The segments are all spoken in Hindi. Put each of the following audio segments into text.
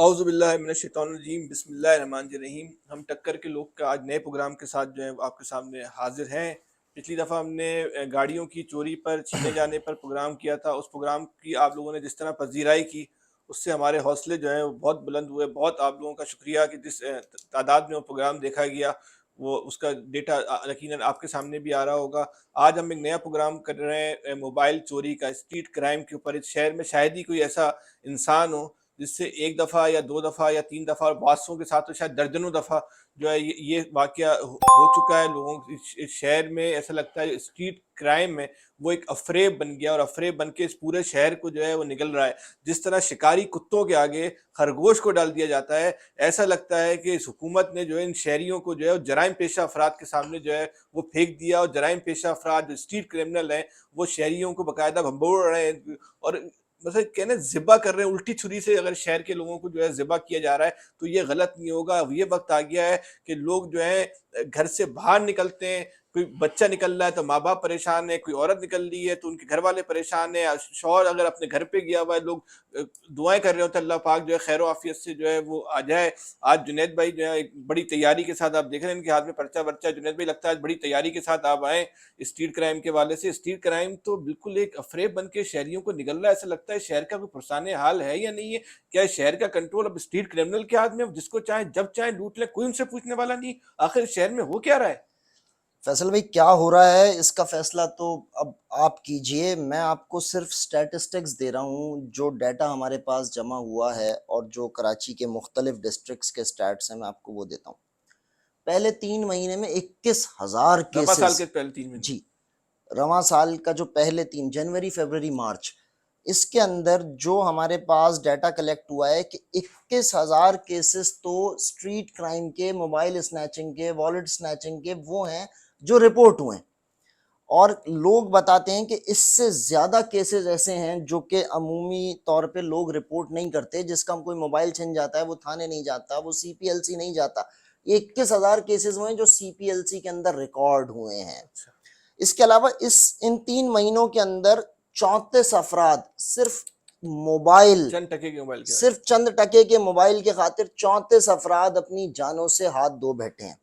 औज़ुबिल्लाहि बिस्मिल्लाहिर्रहमानिर्रहीम। हम टक्कर के लोग का आज नए प्रोग्राम के साथ जो है आपके सामने हाजिर हैं। पिछली दफ़ा हमने गाड़ियों की चोरी पर छीने जाने पर प्रोग्राम किया था। उस प्रोग्राम की आप लोगों ने जिस तरह पज़ीराई की, उससे हमारे हौसले जो हैं वो बहुत बुलंद हुए। बहुत आप लोगों का शुक्रिया कि जिस तादाद में वो प्रोग्राम देखा गया, वो उसका डेटा यकीनन आपके सामने भी आ रहा होगा। आज हम एक नया प्रोग्राम कर रहे हैं मोबाइल चोरी का, स्ट्रीट क्राइम के ऊपर। इस शहर में शायद ही कोई ऐसा इंसान हो जिससे एक दफ़ा या दो दफ़ा या तीन दफ़ा, और बादशाहों के साथ तो शायद दर्जनों दफ़ा जो है ये वाक़या हो चुका है। लोगों इस शहर में ऐसा लगता है स्ट्रीट क्राइम में वो एक अफरेब बन गया, और अफरेब बन के इस पूरे शहर को जो है वो निगल रहा है। जिस तरह शिकारी कुत्तों के आगे खरगोश को डाल दिया जाता है, ऐसा लगता है कि इस हुकूमत ने जो है इन शहरियों को जो है जराइम पेशा अफराद के सामने जो है वो फेंक दिया, और जराइम पेशा अफराद जो स्ट्रीट क्रिमिनल हैं वो शहरियों को बाकायदा भंबोड़ रहे हैं, और मतलब कहने ज़िबा कर रहे हैं। उल्टी छुरी से अगर शहर के लोगों को जो है ज़िबा किया जा रहा है, तो ये गलत नहीं होगा। अब ये वक्त आ गया है कि लोग जो है घर से बाहर निकलते हैं, कोई बच्चा निकल रहा है तो माँ बाप परेशान है, कोई औरत निकल रही है तो उनके घर वाले परेशान है, शौहर अगर अपने घर पे गया हुआ है, लोग दुआएं कर रहे होते हैं अल्लाह पाक जो है खैर आफियत से जो है वो आ जाए। आज जुनैद भाई जो है एक बड़ी तैयारी के साथ, आप देख रहे हैं इनके हाथ में पर्चा वर्चा, जुनैद भाई लगता है आज बड़ी तैयारी के साथ आप आए स्ट्रीट क्राइम के वाले से। स्ट्रीट क्राइम तो बिल्कुल एक अफरेब बन के शहरियों को निगल रहा है। ऐसा लगता है शहर का कोई पुरसाने हाल है या नहीं है। क्या शहर का कंट्रोल अब स्ट्रीट क्रिमिनल के हाथ में, जिसको चाहे जब चाहे लूट ले, कोई उनसे पूछने वाला नहीं। आखिर शहर में हो क्या रहा है? फैसल भाई, क्या हो रहा है इसका फैसला तो अब आप कीजिए। मैं आपको सिर्फ स्टैटिस्टिक्स दे रहा हूँ, जो डाटा हमारे पास जमा हुआ है और जो कराची के मुख्तलिफ डिस्ट्रिक्ट्स के स्टैट्स हैं, मैं आपको वो देता हूँ। पहले 3 महीने में 21,000 रबा साल केसेस। के पहले 3 महीने। जी, रवां साल का जो पहले 3 जनवरी फरवरी मार्च, इसके अंदर जो हमारे पास डाटा कलेक्ट हुआ है कि 21,000 केसेस तो स्ट्रीट क्राइम के, मोबाइल स्नैचिंग के, वॉलेट स्नैचिंग के वो हैं जो रिपोर्ट हुए हैं। और लोग बताते हैं कि इससे ज़्यादा केसेस ऐसे हैं जो कि अमूमी तौर पे लोग रिपोर्ट नहीं करते। जिसका कोई मोबाइल छिन जाता है वो थाने नहीं जाता, वो सीपीएलसी नहीं जाता। ये 21,000 केसेस हुए हैं जो सीपीएलसी के अंदर रिकॉर्ड हुए हैं। अच्छा। इसके अलावा इन 3 महीनों के अंदर 34 अफराद सिर्फ मोबाइल, चंद टके के मोबाइल के आगे। सिर्फ चंद टके के मोबाइल के खातिर 34 अफराद अपनी जानों से हाथ धो बैठे हैं।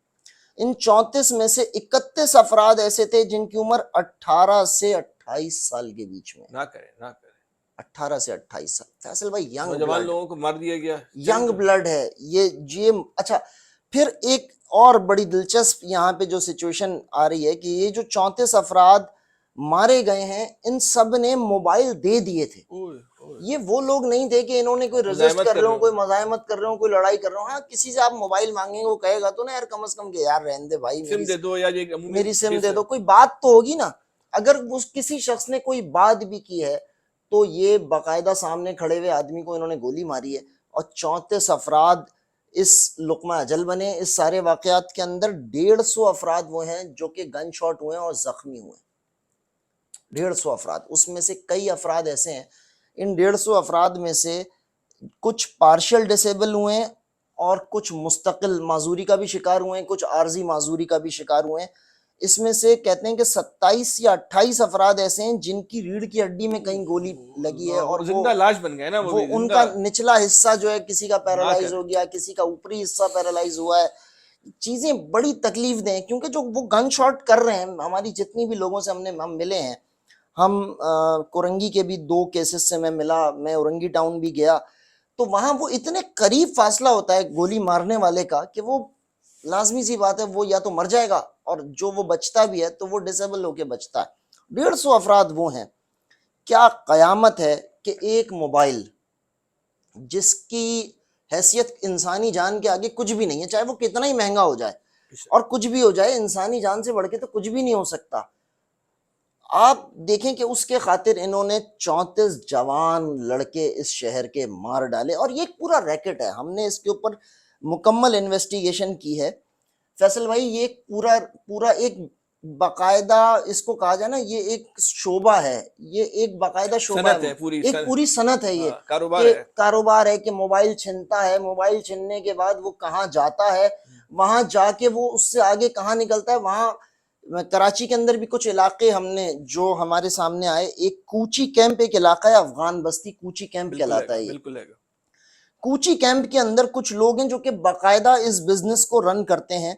इन 34 में से 31 अफराद ऐसे थे जिनकी उम्र 18 से 28 साल के बीच में। ना करें, ना करें। 18 से 28 साल, फैसल भाई, यंग नौजवान ब्लड, लोगों को मार दिया गया यंग चंद। ब्लड है ये। अच्छा, फिर एक और बड़ी दिलचस्प यहाँ पे जो सिचुएशन आ रही है कि ये जो 34 अफराद मारे गए हैं, इन सब ने मोबाइल दे दिए थे। ओए ओए। ये वो लोग नहीं थे कि इन्होंने कोई रेजिस्ट मुजाहिमत कर कर रहे रहे हो, कोई हो। मजायमत कर रहे हो, कोई लड़ाई कर रहे हो। हाँ, किसी से आप मोबाइल मांगेंगे वो कहेगा तो ना यार, कम से कम के यार रहने दे भाई, सिम दे दो, या ये एक अमूमी मेरी सिम केस दे है। दो, कोई बात तो होगी ना। अगर उस किसी शख्स ने कोई बात भी की है तो ये बाकायदा सामने खड़े हुए आदमी को इन्होंने गोली मारी है। और 34 अफराद इस लुकमा अजल बने। इस सारे वाकयात के अंदर 150 अफराद वो हैं जो कि गन शॉट हुए और जख्मी हुए। 150 अफराद, उसमें से कई अफराद ऐसे हैं, इन 150 अफराद में से कुछ पार्शियल डिसेबल हुए हैं और कुछ मुस्तकिल माजूरी का भी शिकार हुए हैं, कुछ आर्जी माजूरी का भी शिकार हुए हैं। इसमें से कहते हैं कि 27 या 28 अफराद ऐसे हैं जिनकी रीढ़ की हड्डी में कहीं गोली लगी है, और वो जिंदा लाश बन गए ना, वो वो भी जिंदा। उनका निचला हिस्सा जो है, किसी का ना पैरालाइज करे। हो गया, किसी का ऊपरी हिस्सा पैरालाइज हुआ है। चीजें बड़ी तकलीफ दें, क्योंकि जो वो गन शॉट कर रहे हैं, हमारी जितनी भी लोगों से हम मिले हैं, हम कोरंगी के भी 2 केसेस से मैं मिला, मैं औरंगी टाउन भी गया, तो वहां वो इतने करीब फासला होता है गोली मारने वाले का कि वो लाजमी सी बात है वो या तो मर जाएगा, और जो वो बचता भी है तो वो डिसेबल होके बचता है। 150 अफराद वो हैं। क्या कयामत है कि एक मोबाइल जिसकी हैसियत इंसानी जान के आगे कुछ भी नहीं है, चाहे वो कितना ही महंगा हो जाए और कुछ भी हो जाए, इंसानी जान से बढ़ के तो कुछ भी नहीं हो सकता। आप देखें कि उसके खातिर इन्होंने 34 जवान लड़के इस शहर के मार डाले, और ये एक पूरा रैकेट है। हमने इसके ऊपर मुकम्मल इन्वेस्टिगेशन की है फैसल भाई। ये एक पूरा पूरा एक बाकायदा, इसको कहा जाए ना, ये एक शोबा है, ये एक बाकायदा शोबा सनत है, है पूरी एक पूरी सनत है ये। हाँ, कारोबार कि है। कारोबार है कि मोबाइल छिनता है, मोबाइल छिनने के बाद वो कहाँ जाता है, वहां जाके वो उससे आगे कहाँ निकलता है। वहां कराची के अंदर भी कुछ इलाके हमने जो हमारे सामने आए, एक कूची कैंप एक इलाका है, अफगान बस्ती कूची कैंप बिल्कुल कहलाता है, है ये। बिल्कुल है। कूची कैंप के अंदर कुछ लोग हैं जो कि बाकायदा इस बिजनेस को रन करते हैं,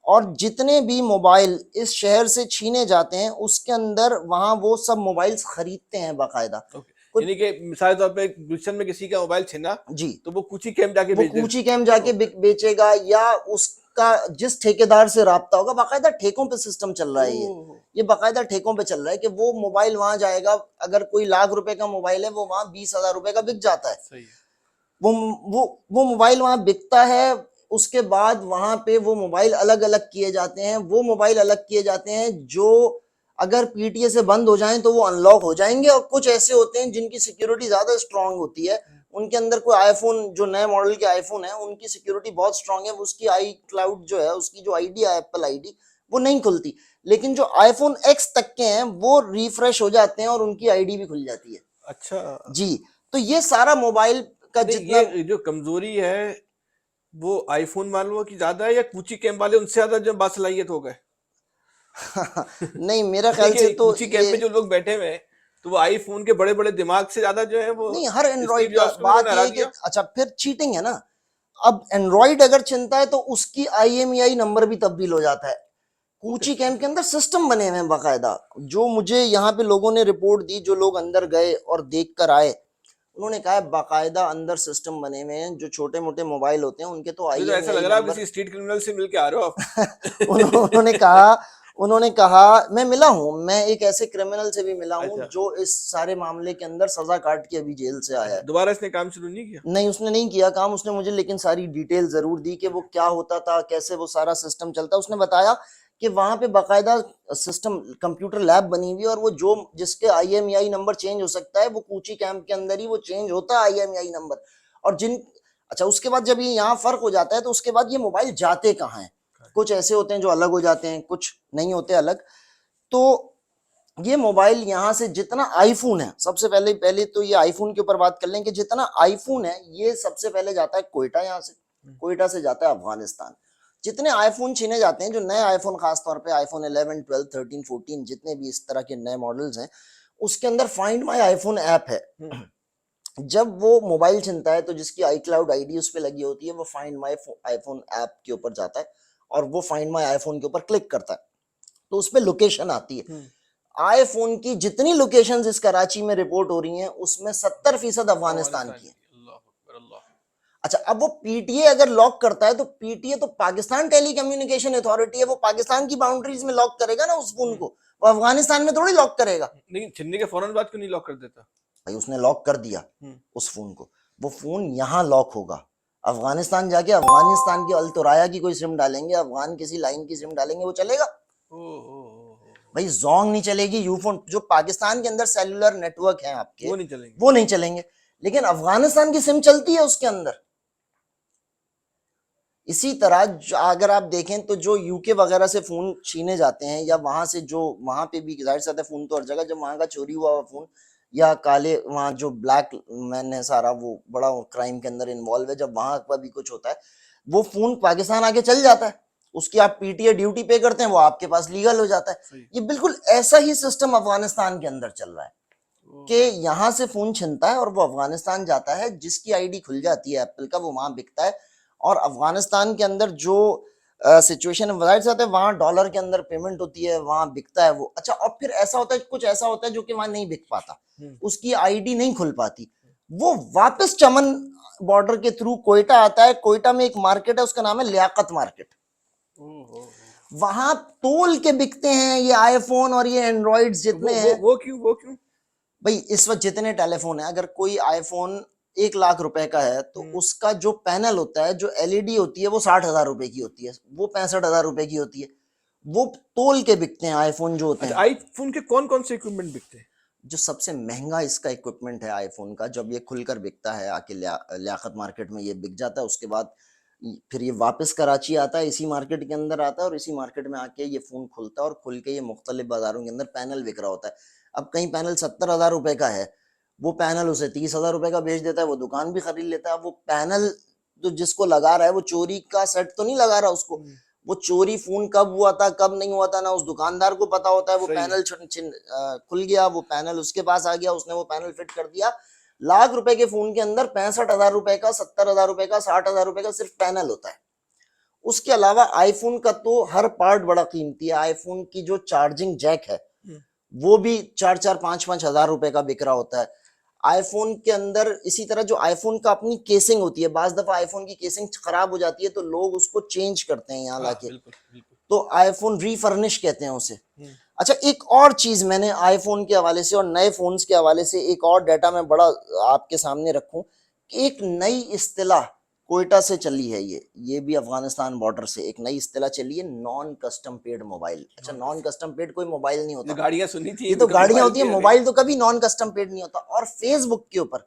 और जितने भी मोबाइल इस शहर से छीने जाते हैं उसके अंदर वहां वो सब मोबाइल्स खरीदते हैं बाकायदा। ओके, कुछ यानी कि मिसाल के तौर पे गुलशन में किसी का मोबाइल छिना जी, तो वो कूची कैंप जाके वो बेच देगा। कूची कैंप जाके बेचेगा, या उसका जिस ठेकेदार से राब्ता होगा, बाकायदा ठेकों पे सिस्टम चल रहा है ओह, ये बाकायदा ठेकों पे चल रहा है कि वो मोबाइल वहां जाएगा, अगर कोई लाख रुपए का मोबाइल है वो वहां 20,000 रुपए का बिक जाता है। सही है। वो वो मोबाइल वहां बिकता है, उसके बाद वहां पे वो मोबाइल अलग अलग किए जाते हैं, वो मोबाइल अलग किए जाते हैं जो अगर पीटीए से बंद हो जाएं तो वो अनलॉक हो जाएंगे, और कुछ ऐसे होते हैं जिनकी सिक्योरिटी ज्यादा स्ट्रांग होती है। उनके अंदर कोई आईफोन, जो नए मॉडल के आईफोन है उनकी सिक्योरिटी बहुत स्ट्रांग है, उसकी आई क्लाउड जो है, उसकी जो आईडी है एप्पल आईडी, वो नहीं खुलती। लेकिन जो आईफोन एक्स तक के हैं वो रिफ्रेश हो जाते हैं और उनकी आईडी भी खुल जाती है। अच्छा, जी, तो ये सारा मोबाइल का नहीं जितना ये जो कमजोरी है वो आईफोन वालों की ज्यादा है या कूची कैंप वाले उनसे ज्यादा जो बासलाहियत हो गए? नहीं, मेरा ख्याल से देखिए तो कूची कैंप ये में जो लोग बैठे हुए हैं तो वो आईफोन के बड़े बड़े दिमाग से ज्यादा जो है वो नहीं, हर स्टीव एंड्रॉइड का जॉब्स को भी बात उन्होंने ये हरा है कि दिया। अच्छा फिर चीटिंग है ना। अब एंड्रॉइड अगर चिंता है तो उसकी आईएमईआई नंबर भी तब्दील हो जाता है। वो कूची कैसे? कैंप के अंदर सिस्टम बने हुए हैं बाकायदा, जो मुझे यहाँ पे लोगों ने रिपोर्ट दी, जो लोग अंदर गए और देख कर आए, उन्होंने कहा है बाकायदा अंदर सिस्टम बने हुए हैं, जो छोटे मोटे मोबाइल होते हैं उनके तो मुझे तो ऐसा आईएमईआई लग रहा है आप नंबर। किसी स्ट्रीट क्रिमिनल से मिल के आ रहे हो उन्होंने आप। कहा उन्होंने कहा मैं मिला हूं, मैं एक ऐसे क्रिमिनल से भी मिला हूं अच्छा, जो इस सारे मामले के अंदर सजा काट के अभी जेल से आया अच्छा है। दोबारा इसने काम शुरू नहीं किया? नहीं, उसने नहीं किया काम, उसने मुझे लेकिन सारी डिटेल जरूर दी कि वो अच्छा, क्या होता था, कैसे वो सारा सिस्टम चलता। उसने बताया कि वहां पे बाकायदा सिस्टम कंप्यूटर लैब बनी हुई है, और वो जो जिसके आईएमईआई नंबर चेंज हो सकता है वो कूची कैंप के अंदर ही वो चेंज होता है आईएमईआई नंबर। और जिन अच्छा, उसके बाद जब ये यहाँ फर्क हो जाता है तो उसके बाद ये मोबाइल जाते कहाँ हैं। कुछ ऐसे होते हैं जो अलग हो जाते हैं, कुछ नहीं होते अलग। तो ये मोबाइल यहाँ से जितना आईफोन है, सबसे पहले पहले तो ये आईफोन के ऊपर बात कर लें कि जितना आईफोन है ये सबसे पहले जाता है कोयटा, यहाँ से कोयटा से जाता है अफगानिस्तान। जितने आईफोन छीने जाते हैं, जो नए आईफोन, खासतौर पे आईफोन 11 12 13 14 जितने भी इस तरह के नए मॉडल्स हैं, उसके अंदर फाइंड माई आईफोन ऐप है। जब वो मोबाइल छिनता है तो जिसकी आई क्लाउड आईडी उस पर लगी होती है, वो फाइंड माई आईफोन ऐप के ऊपर जाता है और वो फाइंड माई आईफोन के ऊपर क्लिक करता है, तो उस पर लोकेशन आती है। आईफोन की जितनी लोकेशंस इस कराची में रिपोर्ट हो रही हैं उसमें 70% अफगानिस्तान अफगानिस्तान की है। की, अल्लाह अकबर अल्लाह। अच्छा, अब वो पीटीए अगर लॉक करता है तो पीटीए तो पाकिस्तान टेली कम्युनिकेशन अथॉरिटी है, वो पाकिस्तान की बाउंड्रीज में लॉक करेगा ना उस फोन को, वो अफगानिस्तान में थोड़ी लॉक करेगा। लेकिन छिनने के फौरन बाद क्यों नहीं लॉक कर देता? भाई उसने लॉक कर दिया उस फोन को, वो फोन यहाँ लॉक होगा, अफगानिस्तान जाके अफगानिस्तान की अल्तुराया की कोई सिम डालेंगे, अफगान किसी लाइन की सिम डालेंगे, वो चलेगा? ओ ओ ओ भाई जोंग नहीं चलेगी, यूफोन जो पाकिस्तान के अंदर सेलुलर नेटवर्क है आपके, वो नहीं चलेंगे। वो नहीं चलेंगे, लेकिन अफगानिस्तान की सिम चलती है उसके अंदर। इसी तरह अगर आप देखें तो जो यूके वगैरह से फोन छीने जाते हैं, या वहां से जो वहां पे भी जाहिर सी बात है फोन तो हर जगह, जब वहां का चोरी हुआ फोन या काले वहां जो ब्लैक मैन है सारा, वो बड़ा क्राइम के अंदर इन्वॉल्व है, जब वहां पर भी कुछ होता है वो फोन पाकिस्तान आके चल जाता है, उसकी आप पीटीए ड्यूटी पे करते हैं, वो आपके पास लीगल हो जाता है। सही। ये बिल्कुल ऐसा ही सिस्टम अफगानिस्तान के अंदर चल रहा है कि यहाँ से फोन छिनता है और वो अफगानिस्तान जाता है, जिसकी आईडी खुल जाती है एप्पल का वो वहां बिकता है, और अफगानिस्तान के अंदर जो सिचुएशन है जाहिर सी बात है वहां डॉलर के अंदर पेमेंट होती है, वहां बिकता है वो। अच्छा, और फिर ऐसा होता है, कुछ ऐसा होता है जो कि वहां नहीं बिक पाता, उसकी आईडी नहीं खुल पाती, वो वापस चमन बॉर्डर के थ्रू कोयटा आता है। कोयटा में एक मार्केट है, उसका नाम है लियाकत मार्केट, वहां तोल के बिकते हैं ये आईफोन और ये एंड्रॉइड जितने हैं। वो क्यों? भाई इस वक्त जितने टेलीफोन है, अगर कोई आईफोन 1 लाख रुपए का है तो उसका जो पैनल होता है, जो एलईडी होती है, वो 60,000 रुपए की होती है, वो 65,000 रुपए की होती है, वो तोल के बिकते हैं आईफोन जो होते अच्छा, हैं। आईफोन के कौन कौन से इक्विपमेंट बिकते हैं? जो सबसे महंगा इसका इक्विपमेंट है आईफोन का, जब ये खुलकर बिकता है आके लियाकत मार्केट में ये बिक जाता है, उसके बाद फिर ये वापस कराची आता है, इसी मार्केट के अंदर आता है, और इसी मार्केट में आके ये फोन खुलता है, और खुल के ये मुख्तलिफ बाजारों के अंदर पैनल बिक रहा होता है। अब कहीं पैनल 70,000 रुपए का है, वो पैनल उसे 30,000 रुपए का बेच देता है, वो दुकान भी खरीद लेता है। वो पैनल जो जिसको लगा रहा है वो चोरी का सेट तो नहीं लगा रहा उसको, वो चोरी फोन कब हुआ था कब नहीं हुआ था ना उस दुकानदार को पता होता है। वो सही है। पैनल खुल गया, वो पैनल उसके पास आ गया, उसने वो पैनल फिट कर दिया, लाख रुपए के फोन के अंदर 65,000 रुपए का, 70,000 रुपए का, 60,000 रुपए का सिर्फ पैनल होता है। उसके अलावा आईफोन का तो हर पार्ट बड़ा कीमती है। आईफोन की जो चार्जिंग जैक है वो भी 4-4, 5-5 हजार रुपए का बिक रहा होता है। आईफोन के अंदर इसी तरह जो आईफोन का अपनी केसिंग होती है, बाज दफा आईफोन की केसिंग खराब हो जाती है तो लोग उसको चेंज करते हैं यहाँ लाके, बिल्कुल बिल्कुल। तो आईफोन रीफर्निश कहते हैं उसे। अच्छा, एक और चीज मैंने आईफोन के हवाले से और नए फोन्स के हवाले से एक और डाटा मैं बड़ा आपके सामने रखूं कि एक नई इस्तिलाह कोयटा से चली है, ये भी अफगानिस्तान बॉर्डर से एक नई इस्तिलाह चली है, नॉन कस्टम पेड मोबाइल। अच्छा, नॉन कस्टम पेड कोई मोबाइल नहीं होता, गाड़ियां सुनी थी, ये तो गाड़ियां होती है, मोबाइल तो कभी नॉन कस्टम पेड नहीं होता। और फेसबुक के ऊपर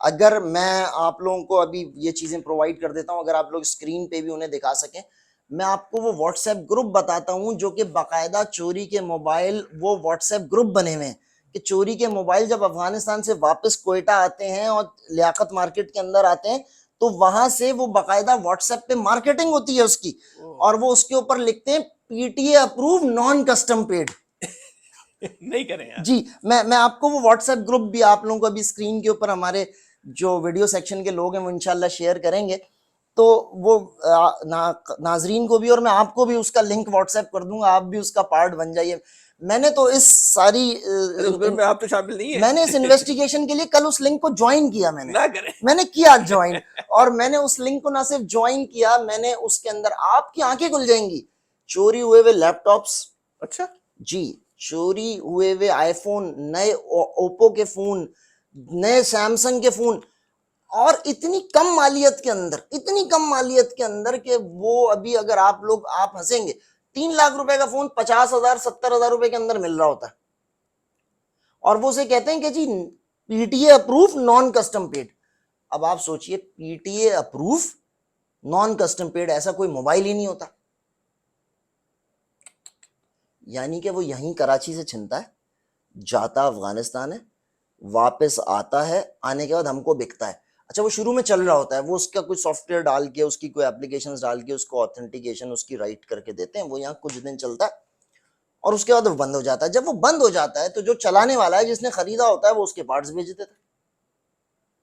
अगर मैं आप लोगों को अभी ये चीजें प्रोवाइड कर देता हूं, अगर आप लोग स्क्रीन पे भी उन्हें दिखा सकें, मैं आपको वो व्हाट्सएप ग्रुप बताता हूं जो कि बाकायदा चोरी के मोबाइल, वो व्हाट्सएप ग्रुप बने हुए हैं कि चोरी के मोबाइल जब अफगानिस्तान से वापस कोयटा आते हैं और लियाकत मार्केट के अंदर आते हैं तो वहां से वो बाकायदा व्हाट्सएप पे मार्केटिंग होती है उसकी, और वो उसके ऊपर लिखते हैं PTA approved non custom paid. नहीं करें यार। जी, मैं आपको वो व्हाट्सएप ग्रुप भी आप लोगों को अभी स्क्रीन के ऊपर हमारे जो वीडियो सेक्शन के लोग हैं वो इंशाल्लाह शेयर करेंगे, तो वो नाजरीन को भी और मैं आपको भी उसका लिंक व्हाट्सएप कर दूंगा, आप भी उसका पार्ट बन जाइए। मैंने तो इस सारी में आप तो शामिल नहीं है। मैंने इस इन्वेस्टिगेशन के लिए कल उस लिंक को ज्वाइन किया, ना करें। मैंने किया ज्वाइन, और मैंने उस लिंक को ना सिर्फ ज्वाइन किया, मैंने उसके अंदर आपकी आंखें खुल जाएंगी, चोरी हुए हुए लैपटॉप्स, अच्छा जी, चोरी हुए हुए आईफोन, नए ओप्पो के फोन, नए सैमसंग के फोन, और इतनी कम मालियत के अंदर, इतनी कम मालियत के अंदर कि वो अभी अगर आप लोग, आप हंसेंगे, 3 लाख रुपए का फोन 50,000 70,000 रुपए के अंदर मिल रहा होता है, और वो उसे कहते हैं कि जी PTA approved non custom paid. अब आप सोचिए, PTA approved non custom paid, ऐसा कोई मोबाइल ही नहीं होता। यानी कि वो यहीं कराची से छिनता है, जाता अफगानिस्तान है, वापस आता है, आने के बाद हमको बिकता है। अच्छा, वो शुरू में चल रहा होता है, वो उसका कोई सॉफ्टवेयर डाल के, उसकी कोई एप्लीकेशंस डाल के उसको ऑथेंटिकेशन उसकी राइट करके देते हैं, वो यहाँ कुछ दिन चलता है और उसके बाद वो बंद हो जाता है। जब वो बंद हो जाता है तो जो चलाने वाला है, जिसने खरीदा होता है, वो उसके पार्ट्स भेज देता है।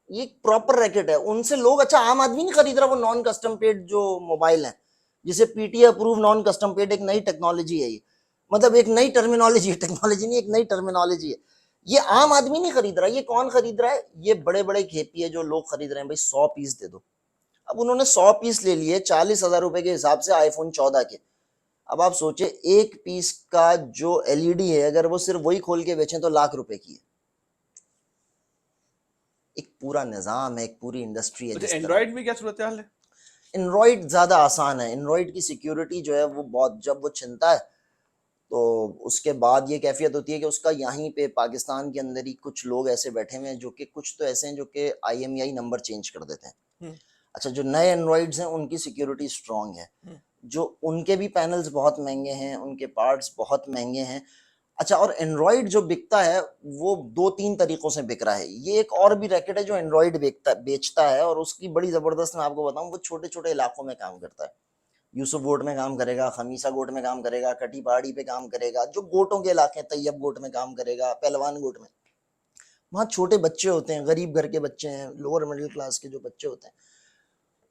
ये प्रॉपर रैकेट है उनसे लोग, अच्छा आम आदमी नहीं खरीद रहा वो नॉन कस्टम पेड जो मोबाइल है, जिसे PTA approved non custom paid, एक नई टेक्नोलॉजी है ये, मतलब एक नई टर्मिनोलॉजी है, टेक्नोलॉजी नहीं, एक नई टर्मिनोलॉजी है। ये आम आदमी नहीं खरीद रहा, ये कौन खरीद रहा है? ये बड़े बड़े खेपी है जो लोग खरीद रहे हैं, भाई 100 पीस दे दो। अब उन्होंने 100 पीस ले लिए 40,000 रुपए के हिसाब से आईफोन 14 के। अब आप सोचे, एक पीस का जो एलईडी है, अगर वो सिर्फ वही खोल के बेचें तो लाख रुपए की है। एक पूरा निजाम है, एक पूरी इंडस्ट्री है। एंड्रॉइड में क्या सूरत हाल है? एंड्रॉइड ज्यादा आसान है, एंड्रॉइड की सिक्योरिटी जो है वो बहुत, जब वो छिनता है तो उसके बाद ये कैफियत होती है कि उसका यहीं पे पाकिस्तान के अंदर ही कुछ लोग ऐसे बैठे हुए हैं जो कि, कुछ तो ऐसे हैं जो कि IMEI नंबर चेंज कर देते हैं। अच्छा, जो नए एंड्रॉइड्स हैं उनकी सिक्योरिटी स्ट्रांग है, जो उनके भी पैनल्स बहुत महंगे हैं, उनके पार्ट्स बहुत महंगे हैं। अच्छा, और एंड्रॉइड जो बिकता है वो 2-3 तरीकों से बिक रहा है। ये एक और भी रैकेट है जो एंड्रॉइड बेचता है, और उसकी बड़ी जबरदस्त, मैं आपको बताऊं, वो छोटे छोटे इलाकों में काम करता है। यूसुफ गोट में काम करेगा, खमीसा गोट में काम करेगा, कटी पहाड़ी पे काम करेगा, जो गोटों के इलाके हैं, तैयब गोट में काम करेगा, पहलवान गोट में। वहाँ छोटे बच्चे होते हैं, गरीब घर के बच्चे हैं, लोअर मिडिल क्लास के जो बच्चे होते हैं,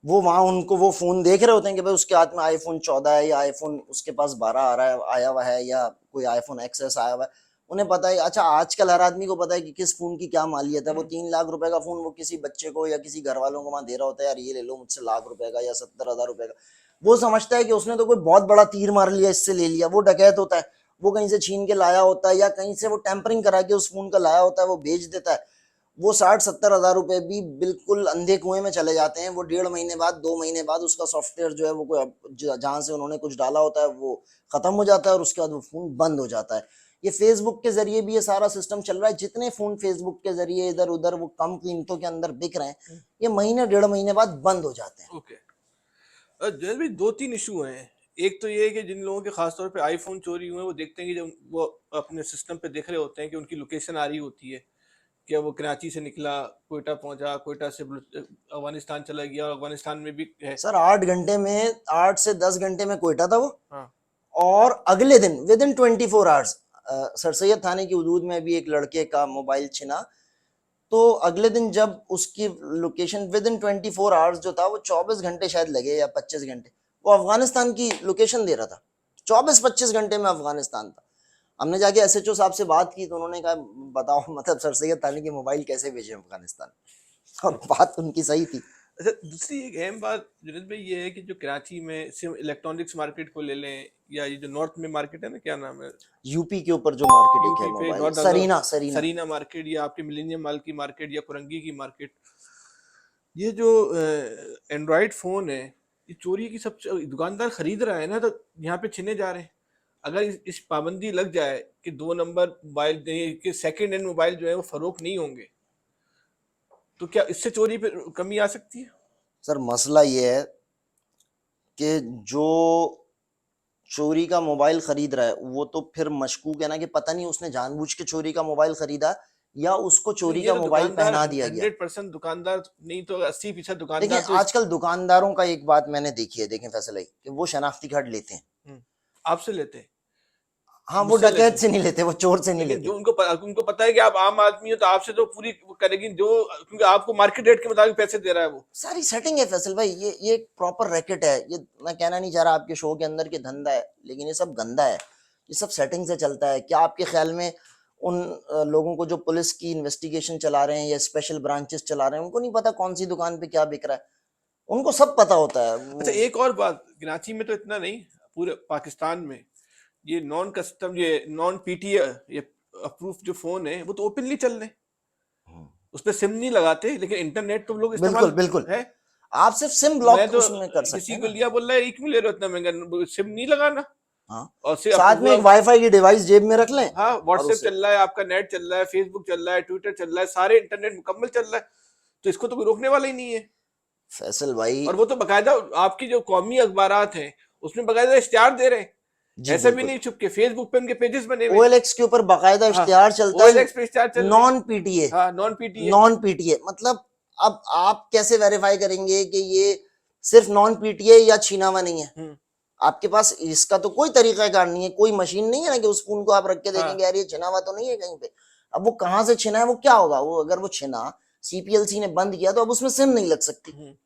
वो वहाँ उनको वो फोन देख रहे होते हैं कि भाई उसके हाथ में आईफोन 14 है, या आईफोन उसके पास 12 आ रहा है, आया हुआ है, या कोई आईफोन XS आया हुआ है। उन्हें पता है, अच्छा आजकल हर आदमी को पता है कि किस फोन की क्या मालियत है। वो 3 लाख रुपए का फोन वो किसी बच्चे को या किसी घर वालों को वहां दे रहा होता है, यार ये ले लो मुझसे लाख रुपए का या 70,000 रुपए का। वो समझता है कि उसने तो कोई बहुत बड़ा तीर मार लिया, इससे ले लिया। वो डकैत होता है, वो कहीं से छीन के लाया होता है, या कहीं से वो टेम्परिंग करा के उस फोन का लाया होता है, वो बेच देता है। वो 60-70 हजार रुपए भी बिल्कुल अंधे कुएं में चले जाते हैं। वो 1.5 महीने बाद, 2 महीने बाद उसका सॉफ्टवेयर जो है वो कोई जहां से उन्होंने कुछ डाला होता है वो खत्म हो जाता है, और उसके बाद वो फोन बंद हो जाता है। ये फेसबुक के जरिए भी ये सारा सिस्टम चल रहा है। जितने फोन फेसबुक के जरिए इधर उधर वो कम कीमतों के अंदर बिक रहे हैं, ये महीने 1.5 महीने बाद बंद हो जाते हैं। ओके, जैसे भी 2-3 इशू हैं। एक तो ये है कि जिन लोगों के खासतौर पे आईफोन चोरी हुए हैं, वो देखते हैं कि जब वो अपने सिस्टम पे देख रहे होते हैं कि उनकी लोकेशन आ रही होती है, कि वो कराची से निकला, कोयटा पहुंचा, कोयटा से अफगानिस्तान चला गया, और अफगानिस्तान में भी है। सर 8 घंटे में, 8 से 10 घंटे में कोयटा था वो। हाँ। और अगले दिन within 24 hours sir Syed थाने की हदूद में भी एक लड़के का मोबाइल छिना। तो अगले दिन जब उसकी लोकेशन विद इन 24 आवर्स जो था, वो 24 घंटे शायद लगे या 25 घंटे, वो अफगानिस्तान की लोकेशन दे रहा था। 24-25 घंटे में अफगानिस्तान था। हमने जाके एसएचओ साहब से बात की तो उन्होंने कहा बताओ मतलब सर सैयद तानी के मोबाइल कैसे भेजे अफगानिस्तान, और बात उनकी सही थी। अच्छा, दूसरी एक अहम बात जुनेद भाई ये है कि जो कराची में सिर्फ इलेक्ट्रॉनिक्स मार्केट को ले लें, या ये जो नॉर्थ में मार्केट है ना, क्या नाम है, यूपी के ऊपर जो मार्केट एक है यूपी पे मोबाइल, नॉर्थ सरीना सरीना सरीना मार्केट, या आपके मिलेनियम माल की मार्केट, या कुरंगी की मार्केट, ये जो एंड्रॉयड फोन है, ये चोरी की सबसे दुकानदार खरीद रहा है ना, तो यहाँ पे छिने जा रहे हैं। अगर इस पाबंदी लग जाए कि 2 नंबर मोबाइल के सेकंड हैंड मोबाइल जो है वो फरोख्त नहीं होंगे, तो क्या इससे चोरी पे कमी आ सकती है? सर मसला ये है कि जो चोरी का मोबाइल खरीद रहा है वो तो फिर मशकूक है ना, कि पता नहीं उसने जानबूझ के चोरी का मोबाइल खरीदा या उसको चोरी ये का तो मोबाइल दुकानदार पहना दिया गया। 100% दुकानदार नहीं तो 80% देखिए दुकानदार तो आजकल दुकानदारों का एक बात मैंने देखी है, देखें फैसल भाई, कि वो शनाख्ती कार्ड लेते हैं। आपसे लेते हैं, हाँ, वो मुझसे लेते डकैत हैं, से नहीं लेते, वो चोर से नहीं लेकिन लेते। जो उनको पता है कि आप आम आदमी हो तो आपसे तो पूरी वो करेगी, जो क्योंकि आपको मार्केट रेट के मुताबिक पैसे दे रहा है वो। सारी सेटिंग है फैसल भाई, ये एक प्रॉपर रैकेट है। ये मैं कहना नहीं चाह रहा आपके शो के अंदर के धंधा है, लेकिन ये सब गंदा है, ये सब सेटिंग से चलता है। क्या आपके ख्याल में उन लोगों को जो पुलिस की इन्वेस्टिगेशन चला रहे हैं या स्पेशल ब्रांचेस चला रहे हैं, उनको नहीं पता कौन सी दुकान पे क्या बिक रहा है? उनको सब पता होता है। अच्छा, एक और बात, कराची में तो इतना नहीं, पूरे पाकिस्तान में ये नॉन कस्टम, ये नॉन पीटीए, ये अप्रूव जो फोन है वो तो ओपनली चल रहे हैं, उसपे सिम नहीं लगाते, लेकिन इंटरनेट तो लोग बिल्कुल इस्तेमाल बिल्कुल, है। आप सिर्फ सिम मैं ब्लॉक तो उसमें कर सकते किसी हैं को ना। लिया बोल रहा है, क्यों ले रहे हो इतना महंगा, सिम नहीं लगाना, हाँ, और सिर्फ साथ में एक वाईफाई की डिवाइस जेब में रख लें। हाँ, और व्हाट्सएप उससे चल रहा है, आपका नेट चल रहा है, फेसबुक चल रहा है, ट्विटर चल रहा है, सारे इंटरनेट मुकम्मल चल रहा है, तो इसको तो कोई रोकने वाला ही नहीं है। फैसल भाई, और वो तो बकायदा आपकी जो कौमी अखबारात हैं उसमें बकायदा इश्तिहार दे रहे हैं, जी ऐसा भी बिल्कुल, नहीं छुप के, फेसबुक पे उनके पेजेस बने हुए हैं। OLX के ऊपर बाकायदा हाँ, इश्तिहार चलता है, OLX पे इश्तिहार चल रहे हैं। नॉन पीटीए, हाँ, नॉन पीटीए। नॉन पीटीए मतलब अब आप कैसे वेरीफाई करेंगे कि ये सिर्फ नॉन पीटीए या छीना हुआ नहीं है? आपके पास इसका तो कोई तरीकाकार नहीं है, कोई मशीन नहीं है ना कि उस फोन को आप रख के हाँ, देखेंगे यार ये छिना हुआ तो नहीं है कहीं पे। अब वो कहाँ से छिना है, वो क्या होगा, वो अगर वो छिना CPLC ने बंद किया तो अब उसमें सिम नहीं लग सकती,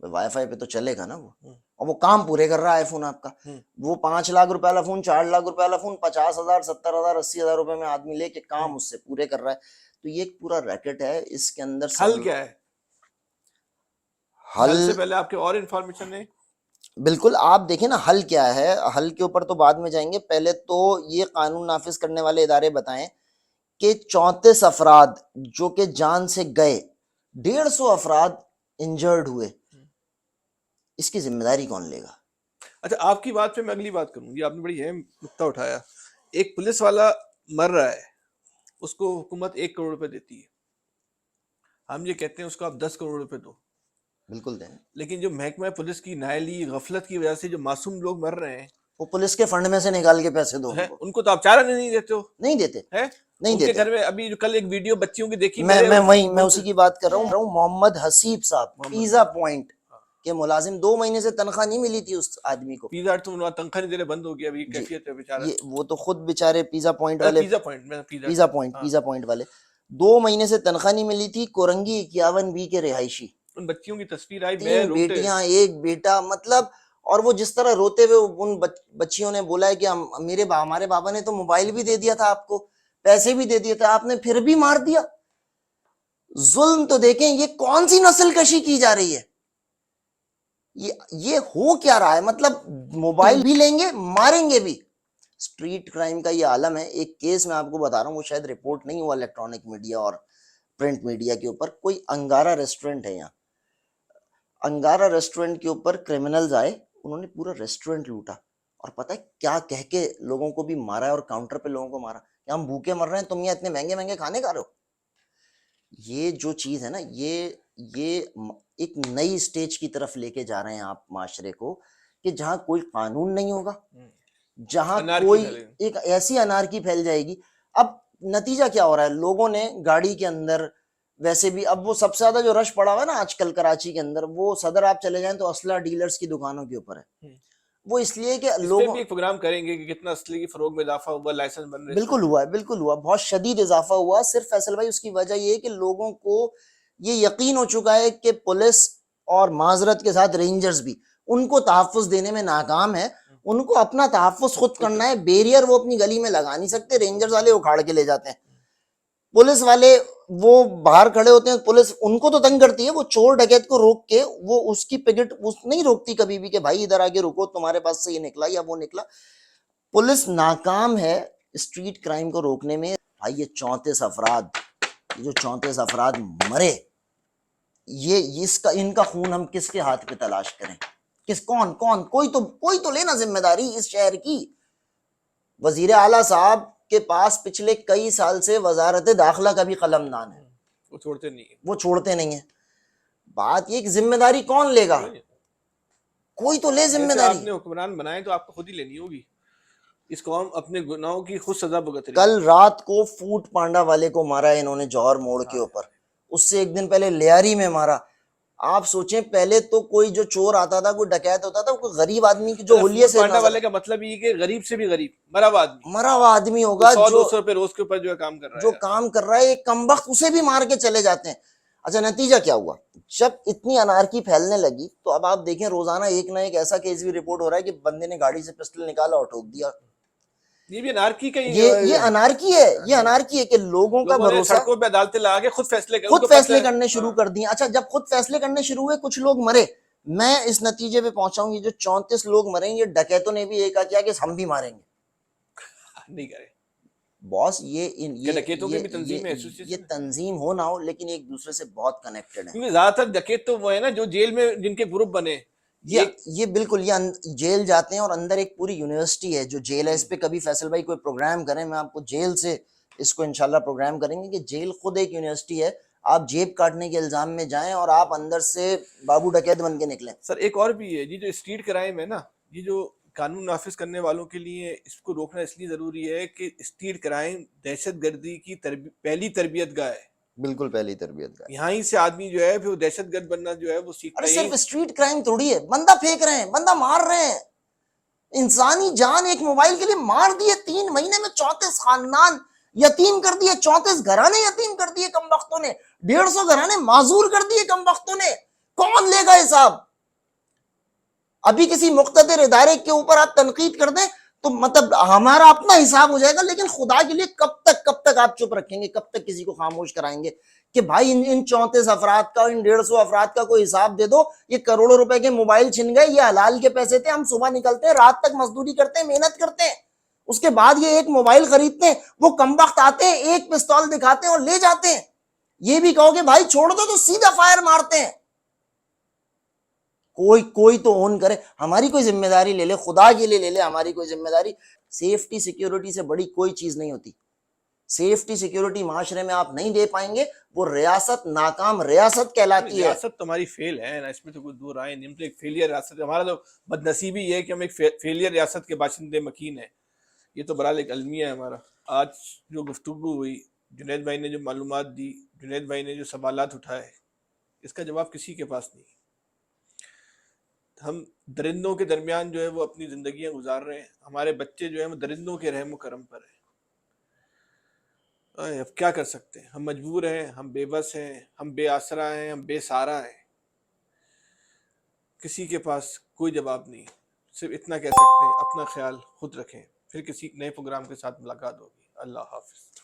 वाईफाई पे तो चलेगा ना वो, और वो काम पूरे कर रहा है फोन आपका। वो 5 लाख रुपए वाला फोन, 4 लाख रुपए वाला फोन 50,000, 70,000, 80,000 रुपए में आदमी लेके काम उससे पूरे कर रहा है। तो ये एक पूरा रैकेट है, इसके अंदर हल क्या है? हल से हल पहले आपके और इंफॉर्मेशन है। बिल्कुल, आप देखें ना हल क्या है, हल के ऊपर तो बाद में जाएंगे, पहले तो ये कानून नाफिज करने वाले इदारे बताएं कि 34 अफराद जो कि जान से गए, 150 अफराद इंजर्ड हुए, इसकी जिम्मेदारी कौन लेगा? अच्छा, आपकी बात पे मैं अगली बात करूंगी, आपने बड़ी अहम नुक्ता उठाया। एक पुलिस वाला मर रहा है, उसको हुकूमत 1 करोड़ रुपए देती है, हम ये कहते हैं उसको आप 10 करोड़ रुपए दो, बिल्कुल दें, लेकिन जो महकमा पुलिस की नाअहली गफलत की वजह से जो मासूम लोग मर रहे हैं, वो पुलिस के फंड में से निकाल के पैसे दो है, उनको, उनको तो आप चारा नहीं देते हो, नहीं देते, है। नहीं उनके देते। घर में अभी जो कल एक वीडियो बच्चियों की देखी मैं उसी की बात कर रहा हूँ। मोहम्मद हसीब साहब, पिज्जा पॉइंट के मुलाजिम, 2 महीने से तनख्वाह नहीं मिली थी उस आदमी को। पिज्जा हट तो उन्होंने तनख्वाह नहीं दे रहे, बंद हो गया, अभी जी, कैफियत है बेचारा। ये वो तो खुद बेचारे पिज्जा पॉइंट वाले, पिज्जा पॉइंट में पिज्जा पॉइंट वाले 2 महीने से तनख्वाह नहीं मिली थी। कोरंगी 51B के रिहायशी, उन बच्चियों की तस्वीर आई, मैं 3 रोते बेटियां 1 बेटा, मतलब, और वो जिस तरह रोते हुए उन बच्चियों ने बोला है कि हमारे बाबा ने तो मोबाइल भी दे दिया था आपको, पैसे भी दे दिए थे, आपने फिर भी मार दिया। जुल्म तो देखें, ये कौन सी नस्ल कशी की जा रही है, ये हो क्या रहा है? मतलब मोबाइल भी लेंगे, मारेंगे भी। स्ट्रीट क्राइम का ये आलम है। एक केस मैं आपको बता रहा हूँ, वो शायद रिपोर्ट नहीं हुआ इलेक्ट्रॉनिक मीडिया और प्रिंट मीडिया के ऊपर। कोई अंगारा रेस्टोरेंट है यहाँ, अंगारा रेस्टोरेंट के ऊपर क्रिमिनल्स आए, उन्होंने पूरा रेस्टोरेंट लूटा, और पता है क्या कह के लोगों को भी मारा है, और काउंटर पे लोगों को मारा कि हम भूखे मर रहे हैं, तुम यहाँ इतने महंगे महंगे खाने खा रहे हो। ये जो चीज है ना, ये एक नई स्टेज की तरफ लेके जा रहे हैं आप माशरे को, कि जहां कोई कानून नहीं होगा, जहां कोई एक ऐसी अनारकी फैल जाएगी। अब नतीजा क्या हो रहा है, लोगों ने गाड़ी के अंदर, वैसे भी अब वो सबसे ज्यादा जो रश पड़ा हुआ है ना आजकल कराची के अंदर, वो सदर आप चले जाएं तो असला डीलर्स की दुकानों के ऊपर है। वो इसलिए कि इस पे लोगों, भी एक प्रोग्राम करेंगे कि कितना असली की फरोग में इजाफा हुआ, लाइसेंस बन रहे बिल्कुल हुआ है, बिल्कुल हुआ, बहुत शदीद इजाफा हुआ। सिर्फ फैसल भाई उसकी वजह ये है कि लोगों को ये यकीन हो चुका है कि पुलिस और माजरत के साथ रेंजर्स भी उनको तहफ़्फ़ुज़ देने में नाकाम है। उनको अपना तहफ़्फ़ुज़ खुद करना है, बैरियर वो अपनी गली में लगा नहीं सकते, रेंजर्स वाले उखाड़ के ले जाते हैं। पुलिस वाले वो बाहर खड़े होते हैं, पुलिस उनको तो तंग करती है, वो चोर डकैत को रोक के वो उसकी पिकेट उस नहीं रोकती कभी भी कि भाई इधर आके रुको, तुम्हारे पास से ये निकला या वो निकला। पुलिस नाकाम है स्ट्रीट क्राइम को रोकने में। भाई ये 34 अफराद, ये जो 34 अफराद मरे, ये इसका इनका खून हम किसके हाथ पे तलाश करें? किस कौन कौन कोई तो लेना जिम्मेदारी इस शहर की। वजीर आला साहब के पास पिछले कई साल से वजारत दाखिला का भी कलमदान है, वो छोड़ते नहीं है। वो छोड़ते नहीं है। बात ये कि जिम्मेदारी कौन लेगा? कोई तो ले जैसे जिम्मेदारी। आपने हुक्मरान बनाए तो आपको खुद ही लेनी होगी। इस कौम अपने गुनाहों की खुद सजा भुगत रही है। कल रात को फूट पांडा वाले को मारा इन्होंने जौहर मोड़ के ऊपर, उससे एक दिन पहले लियारी में मारा। आप सोचें, पहले तो कोई जो चोर आता था, कोई डकैत होता था, कोई गरीब आदमी की जो हुलिये से पांडा वाले का मतलब ये कि गरीब से भी गरीब मरा हुआ आदमी, मरा हुआ आदमी होगा, तो जो 100-200 रुपए रोज के ऊपर जो है काम कर रहा है जो यार। काम कर रहा है, एक कमबख्त उसे भी मार के चले जाते हैं। अच्छा, नतीजा क्या हुआ? जब इतनी अनारकी फैलने लगी तो अब आप देखें रोजाना एक ना एक ऐसा केस भी रिपोर्ट हो रहा है कि बंदे ने गाड़ी से पिस्टल निकाला और ठोक दिया। ये भी अनारकी का ही ये अनारकी है, ये अनारकी है कि लोगों का लोगों ने भरोसा सड़कों पे अदालतें लगा के खुद फैसले कर, खुद उनको पता फैसले है। करने शुरू कर दिए। अच्छा, जब खुद फैसले करने शुरू हुए, कुछ लोग मरे। मैं इस नतीजे पे पहुंचा हूं, ये जो 34 लोग मरे, ये डकैतों ने भी एक किया कि हम भी मारेंगे। नहीं करे बॉस, क्या डकैतों की भी तंजीम है, ये एसोसिएशन है? तंजीम हो ना हो, लेकिन एक दूसरे से बहुत कनेक्टेड है। क्योंकि ज्यादातर डकैत तो वो है ना जो जेल में जिनके ग्रुप बने। ये बिल्कुल, जेल जाते हैं और अंदर एक पूरी यूनिवर्सिटी है जो जेल है। इस पे कभी फैसल भाई कोई प्रोग्राम करें, मैं आपको जेल से इसको इंशाल्लाह प्रोग्राम करेंगे कि जेल खुद एक यूनिवर्सिटी है। आप जेब काटने के इल्जाम में जाएं और आप अंदर से बाबू डकैत बन के निकलें। सर एक और भी है, ये जो स्ट्रीट क्राइम है ना, ये जो कानून नाफिज करने वालों के लिए इसको रोकना इसलिए जरूरी है कि स्ट्रीट क्राइम दहशतगर्दी की पहली तरबियत गाह है। बिल्कुल पहली तरबियत का। यहाँ ही से आदमी जो है फिर वो दहशतगर्द बनना जो है वो सीखता अरे है। सिर्फ स्ट्रीट क्राइम थोड़ी है, बंदा फेंक रहे हैं, बंदा मार रहे हैं, इंसानी जान एक मोबाइल के लिए मार दिए। 3 महीने में 34 खानदान यतीम कर दिए, 34 घराने यतीम कर दिए कमबख्तों ने, 150 घराने माजूर कर दिए कमबख्तों ने। कौन लेगा हिसाब? अभी किसी मुख्तदिर इदारे के ऊपर आप तनकीद कर दें तो मतलब हमारा अपना हिसाब हो जाएगा, लेकिन खुदा के लिए कब तक आप चुप रखेंगे? कब तक किसी को खामोश कराएंगे कि भाई इन 34 अफराद का, इन 150 अफराद का कोई हिसाब दे दो। ये करोड़ों रुपए के मोबाइल छिन गए, ये हलाल के पैसे थे, हम सुबह निकलते हैं, रात तक मजदूरी करते हैं, मेहनत करते हैं, उसके बाद ये एक मोबाइल खरीदते हैं। वो कमबख्त आते हैं, एक पिस्तौल दिखाते हैं और ले जाते हैं। ये भी कहोगे भाई छोड़ दो, तो सीधा फायर मारते हैं। कोई तो ओन करे, हमारी कोई जिम्मेदारी ले ले, खुदा के लिए ले ले हमारी कोई जिम्मेदारी। सेफ्टी सिक्योरिटी से बड़ी कोई चीज नहीं होती। सेफ्टी सिक्योरिटी माशरे में आप नहीं दे पाएंगे, वो रियासत नाकाम रियासत कहलाती है। रियासत तुम्हारी फेल है ना, इसमें तो कोई दूर आए नहीं। हम तो एक फेलियर रियासत है। हमारा तो बदनसीबी ये है कि हम एक फेलियर रियासत के बाशिंदे मकीन है। ये तो बहरहाल एक अलमिया है हमारा। आज जो गुफ्तगू हुई, जुनैद भाई ने जो मालूमात दी, जुनैद भाई ने जो सवालात उठाए, इसका जवाब किसी के पास नहीं। हम दरिंदों के दरमियान जो है वो अपनी जिंदगियां गुजार रहे हैं। हमारे बच्चे जो है वो दरिंदों के रहम करम पर है। अब क्या कर सकते हैं? हम मजबूर हैं, हम बेबस हैं, हम बेआसरा हैं, हम बेसहारा हैं। किसी के पास कोई जवाब नहीं। सिर्फ इतना कह सकते हैं, अपना ख्याल खुद रखें। फिर किसी नए प्रोग्राम के साथ मुलाकात होगी। अल्लाह हाफिज।